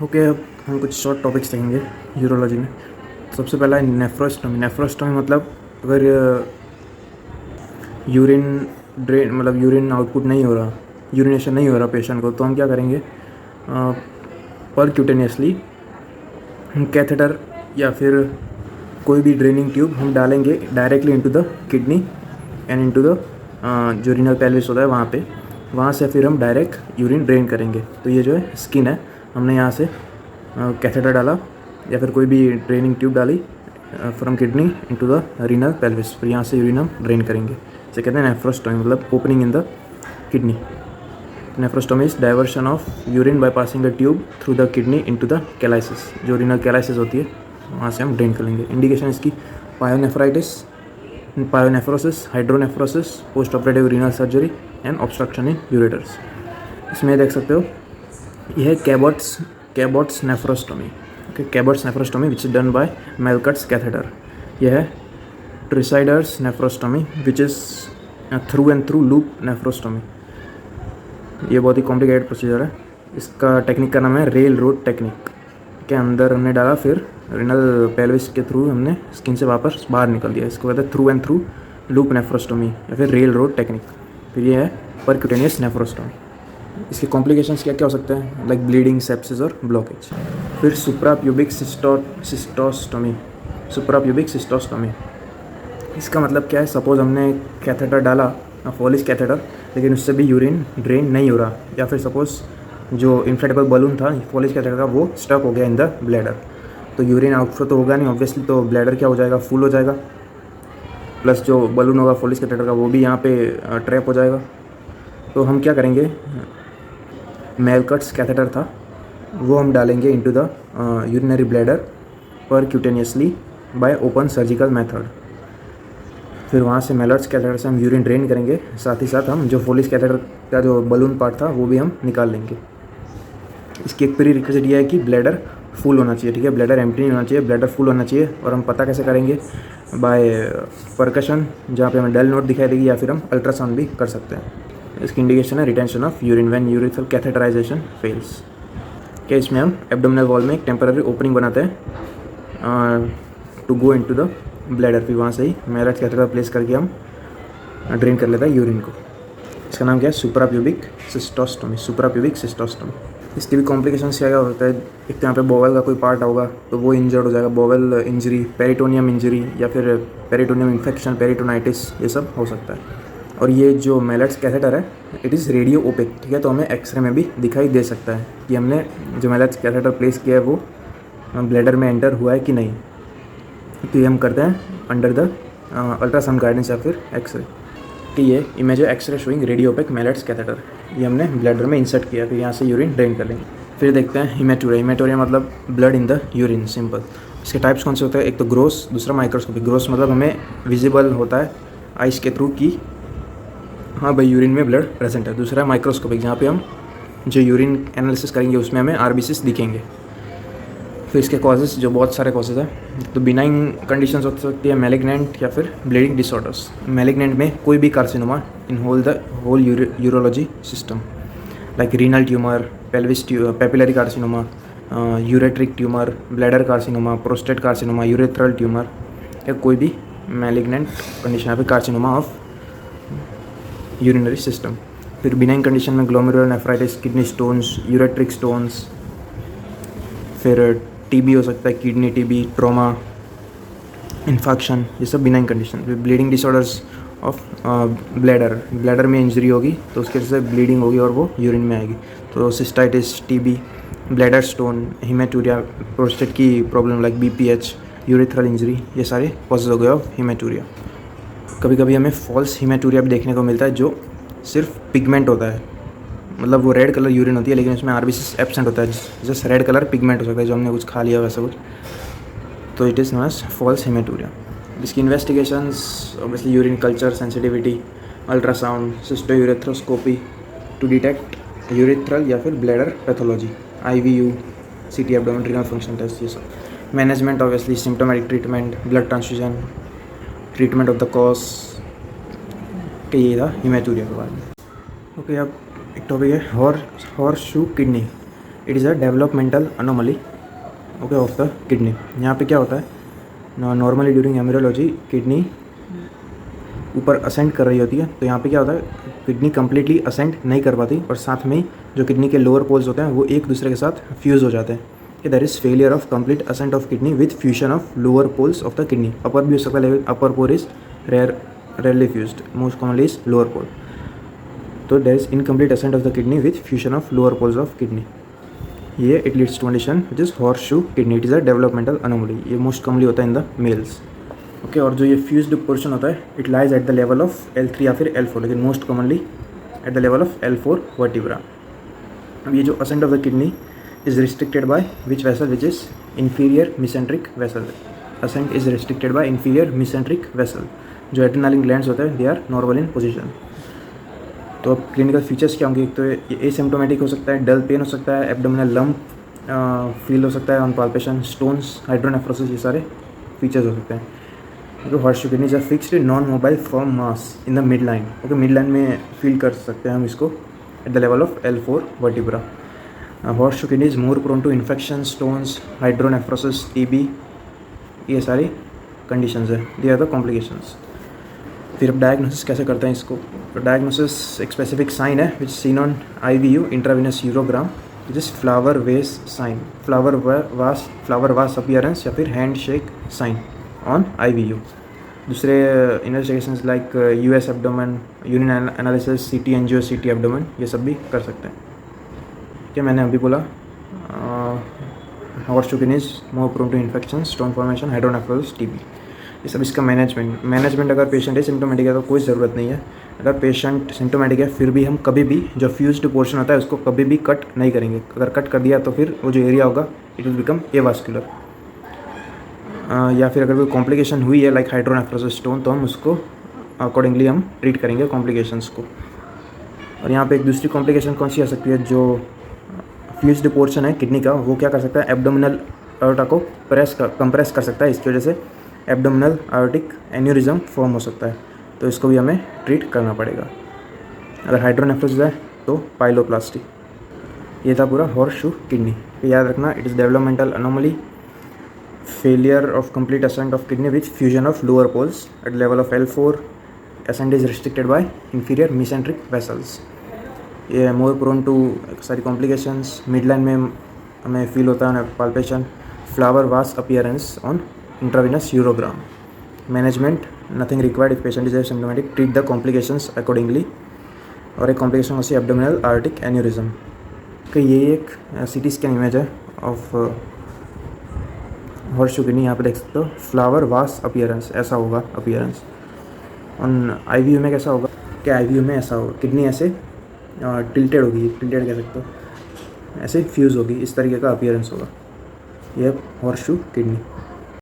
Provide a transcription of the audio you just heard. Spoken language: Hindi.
ओके, अब हम कुछ शॉर्ट टॉपिक्स देखेंगे यूरोलॉजी में। सबसे पहला है नेफ्रोस्टमी। नेफ्रोस्टमी मतलब अगर यूरिन ड्रेन मतलब यूरिन आउटपुट नहीं हो रहा, यूरिनेशन नहीं हो रहा पेशेंट को, तो हम क्या करेंगे, परक्यूटेनियसली कैथेटर या फिर कोई भी ड्रेनिंग ट्यूब हम डालेंगे directly into the kidney and into the जो रीनल पेल्विस होता है वहाँ पे, वहाँ से फिर हम डायरेक्ट यूरिन ड्रेन करेंगे। तो ये जो है स्किन है, हमने यहाँ से कैथेटर डाला या फिर कोई भी ड्रेनिंग ट्यूब डाली from kidney into the renal pelvis, फिर यहाँ से यूरिन हम ड्रेन करेंगे। इसे कहते हैं नेफ्रोस्टोमी, मतलब opening in the kidney. Nephrostomy is diversion of urine by passing the tube through the kidney into the कैलाइसिस। जो रीनल कैलाइसिस होती है वहाँ से हम ड्रेन कर लेंगे। इंडिकेशन इसकी pyonephritis, pyonephrosis, hydronephrosis, post operative renal surgery and obstruction in ureters. इसमें देख सकते हो यह है Cabot's nephrostomy. Okay, Cabot's nephrostomy which is done by Malecot's catheter. यह है Tresidder's nephrostomy which is through and through loop nephrostomy. ये बहुत ही कॉम्प्लिकेटेड प्रोसीजर है। इसका टेक्निक का नाम है रेल रोड टेक्निक। के अंदर हमने डाला, फिर रिनल पेल्विस के थ्रू हमने स्किन से वापस बाहर निकल दिया। इसको कहते हैं through and through loop nephrostomy या फिर रेल रोड टेक्निक। फिर ये है परक्यूटेनियस नेफ्रोस्टोमी। इसके कॉम्प्लिकेशंस क्या क्या हो सकते हैं, लाइक ब्लीडिंग, सेप्सिस और ब्लॉकेज। फिर सुप्राप्यूबिक सिस्टोस्टोमी। सुप्राप्यूबिक सिस्टोस्टोमी इसका मतलब क्या है, सपोज हमने कैथेटर डाला, फोलिस कैथेटर, लेकिन उससे भी यूरिन ड्रेन नहीं हो रहा, या फिर सपोज जो इन्फ्लेटेबल बलून था फोलिस कैथेटर का वो स्टक हो गया इन द ब्लैडर, तो यूरिन आउटफ्लो तो होगा नहीं ऑब्वियसली, तो ब्लैडर क्या हो जाएगा, फुल हो जाएगा, प्लस जो बलून होगा फोलिस कैथेटर का वो भी यहाँ पे ट्रैप हो जाएगा। तो हम क्या करेंगे, मेलकट्स कैथेटर था वो हम डालेंगे into the urinary bladder percutaneously by open surgical method. फिर वहाँ से मेलकट्स कैथेटर से हम यूरिन ड्रेन करेंगे, साथ ही साथ हम जो फोलिस कैथेटर का जो बलून पार्ट था वो भी हम निकाल लेंगे। इसकी एक प्री रिक्विजिट ये है कि ब्लैडर फुल होना चाहिए, ठीक है, ब्लैडर एम्प्टी नहीं होना चाहिए, ब्लैडर फुल होना चाहिए। और हम पता कैसे करेंगे, बाय परकशन, जहाँ पे हमें डेल नोट दिखाई देगी, या फिर हम अल्ट्रासाउंड भी कर सकते हैं। इसकी इंडिकेशन है retention of urine when urethral catheterization fails. क्या इसमें हम एब्डोमिनल वॉल में एक टेम्पररी ओपनिंग बनाते हैं to go into the bladder, फिर वहाँ से ही मेलकट्स कैथेटर प्लेस करके हम ड्रेन कर लेता है यूरिन को। इसका नाम क्या है, सुप्राप्यूबिक सिस्टोस्टोमी। सुप्राप्यूबिक सिस्टोस्टोमी। इसके भी कॉम्प्लिकेशंस क्या होता है, एक तो यहाँ पे बोवेल का कोई पार्ट होगा तो वो इंजर्ड हो जाएगा, बोवेल इंजरी, पेरिटोनियम इंजरी या फिर पेरिटोनियम इन्फेक्शन, पेरिटोनाइटिस, ये सब हो सकता है। और ये जो मेलकट्स कैथेटर है इट इज़ रेडियो ओपेक, ठीक है, तो हमें एक्सरे में भी दिखाई दे सकता है कि हमने जो मेलकट्स कैथेटर प्लेस किया है वो ब्लैडर में एंटर हुआ है कि नहीं। तो ये हम करते हैं अंडर द अल्ट्रासाउंड गाइडेंस या फिर एक्सरे। कि ये इमेज है x ray showing radio opaque Malecot's catheter, ये हमने ब्लैडर में इंसर्ट किया, फिर यहाँ से यूरिन ड्रेन कर लेंगे। फिर देखते हैं हिमेटूरिया। हिमेटूरिया मतलब blood in the urine, simple. इसके टाइप्स कौन से होते हैं, एक तो ग्रोस, दूसरा माइक्रोस्कोपिक। ग्रोस मतलब हमें विजिबल होता है आइस के थ्रू कि हाँ भाई यूरिन में ब्लड प्रेजेंट है। दूसरा है माइक्रोस्कोपिक, जहाँ पे हम जो यूरिन एनालिसिस करेंगे उसमें हमें आरबीसीज दिखेंगे। फिर इसके कॉजेज़ जो बहुत सारे कॉजेज़ हैं, तो बिनाइन कंडीशंस हो सकती है, मैलिग्नेंट या फिर ब्लीडिंग डिसऑर्डर्स। मैलिग्नेंट में कोई भी carcinoma in whole urology system, like renal tumour, papillary carcinoma, ureteric tumour, bladder carcinoma, prostate carcinoma, urethral tumour, या कोई भी मैलिग्नेंट कंडीशन या फिर कार्सिनोमा ऑफ यूरिनरी सिस्टम। फिर बिनाइन कंडीशन में glomerular nephritis, kidney stones, ureteric stones, फिर टीबी हो सकता है, किडनी टीबी, ट्रोमा, इन्फेक्शन, ये सब बिनाइन कंडीशन। फिर ब्लीडिंग डिसऑर्डर्स ऑफ ब्लैडर में इंजरी होगी तो उसके वजह से ब्लीडिंग होगी और वो यूरिन में आएगी, तो cystitis, TB, bladder stone, haematuria, prostate की problem like BPH, urethral injury, ये सारे कॉजेज हो गए ऑफ हिमेटूरिया। कभी कभी हमें फॉल्स हिमेटूरिया भी देखने को मिलता है जो सिर्फ पिगमेंट होता है, मतलब वो रेड कलर यूरिन होती है लेकिन उसमें आरबीसी एब्सेंट होता है, जस्ट रेड कलर पिगमेंट हो सकता है जो हमने कुछ खा लिया वैसा कुछ, तो it is known as false haematuria. इसकी investigations obviously urine culture, sensitivity, ultrasound, cystourethroscopy to detect urethral या फिर bladder pathology, IVU, CT abdomen, renal function test, ये सब। Management obviously symptomatic treatment, blood transfusion, treatment of the cause, कि ये था हिमेटूरिया के बारे में। ओके, अब एक टॉपिक है horse shoe kidney. It is a developmental anomaly okay of the kidney. यहाँ पे क्या होता है, नॉर्मली ड्यूरिंग एम्ब्रियोलॉजी किडनी ऊपर असेंड कर रही होती है, तो यहाँ पे क्या होता है, किडनी कम्प्लीटली असेंड नहीं कर पाती और साथ में जो किडनी के लोअर पोल्स होते हैं वो एक दूसरे के साथ फ्यूज़ हो जाते हैं। कि that is failure of complete ascent of kidney with fusion of lower poles of the kidney. Upper भी हो सकता है लेकिन upper pole is rarely fused, most commonly is lower pole. तो that is incomplete ascent of the kidney with fusion of lower poles of kidney. ये it leads to condition which is horseshoe kidney. It is a developmental anomaly. ये मोस्ट कॉमनली होता है इन द मेल्स। ओके, और जो ये फ्यूज्ड पोर्शन होता है it lies at the level of L3 या फिर L4, लेकिन most commonly at the level of L4 vertebra. अब ये जो ascent of the kidney is restricted by which vessel, which is inferior mesenteric vessel. Ascent is restricted by inferior mesenteric vessel. जो एड्रेनालिन ग्लैंड्स होते हैं they are normal in position. तो अब क्लिनिकल फीचर्स क्या होंगे, एक तो ये एसिम्प्टोमेटिक हो सकता है, डल पेन हो सकता है, एब्डोमिनल लंप फील हो सकता है ऑन पाल्पेशन, स्टोन्स, हाइड्रोनेफ्रोसिस, ये सारे फीचर्स हो सकते हैं। जो horseshoe kidney is a fixed non mobile form mass in the mid line. Okay, mid line में फील कर सकते हैं हम इसको at the level of L4 vertebra. Horseshoe kidney is more prone to infection, stones, hydronephrosis, TB, ये सारी कंडीशंस है, दे आर द कॉम्प्लिकेशंस। फिर अब डायग्नोसिस कैसे करते हैं इसको, तो डायग्नोसिस एक स्पेसिफिक साइन है which seen on IVU intravenous urogram, which is flower vase sign, flower vase appearance या फिर hand shake sign on IVU। दूसरे investigations like US abdomen, urine analysis, CT angio, CT abdomen, ये सब भी कर सकते हैं। क्या मैंने अभी बोला, horseshoe kidney is more prone to infection, stone formation, hydronephrosis, TB, ये सब। इसका मैनेजमेंट अगर पेशेंट एसिम्प्टोमेटिक है तो कोई ज़रूरत नहीं है। अगर पेशेंट सिम्प्टोमेटिक है फिर भी हम कभी भी जो फ्यूज्ड पोर्शन होता है उसको कभी भी कट नहीं करेंगे। अगर कट कर दिया तो फिर वो जो एरिया होगा इट विल बिकम एवास्कुलर। या फिर अगर कोई कॉम्प्लिकेशन हुई है लाइक हाइड्रोनेफ्रोसिस स्टोन, तो हम उसको अकॉर्डिंगली हम ट्रीट करेंगे कॉम्प्लिकेशंस को। और यहाँ पे एक दूसरी कॉम्प्लिकेशन कौन सी आ सकती है, जो फ्यूज्ड पोर्शन है किडनी का वो क्या कर सकता है, एब्डोमिनल आयोटा को कंप्रेस कर सकता है। इसकी वजह से एब्डोमिनल आयोटिक एन्यूरिज्म फॉर्म हो सकता है, तो इसको भी हमें ट्रीट करना पड़ेगा। अगर हाइड्रोनेफ्रोसिस है तो पाइलोप्लास्टी। ये था पूरा हॉर्सशू किडनी। याद रखना, it is developmental anomaly, failure of complete ascent of kidney with fusion of lower poles at level of L4, ascent is restricted by inferior mesenteric vessels। ये more prone to सारी complications, midline में हमें फील होता है palpation, flower vas appearance on intravenous urogram। management nothing required if patient is asymptomatic, treat the complications accordingly। और एक complication होती है abdominal aortic aneurysm। कि ये एक CT स्कैन इमेज है ऑफ हॉर्सशू किडनी। यहाँ पे देख सकते हो फ्लावर वास अपीयरेंस, ऐसा होगा अपीयरेंस। ऑन IVU में कैसा होगा, क्या IVU में ऐसा होगा, किडनी ऐसे टिल्टेड होगी, टिल्टेड कह सकते हो, ऐसे फ्यूज़ होगी, इस तरीके का अपीयरेंस होगा। ये हॉर्सशू किडनी।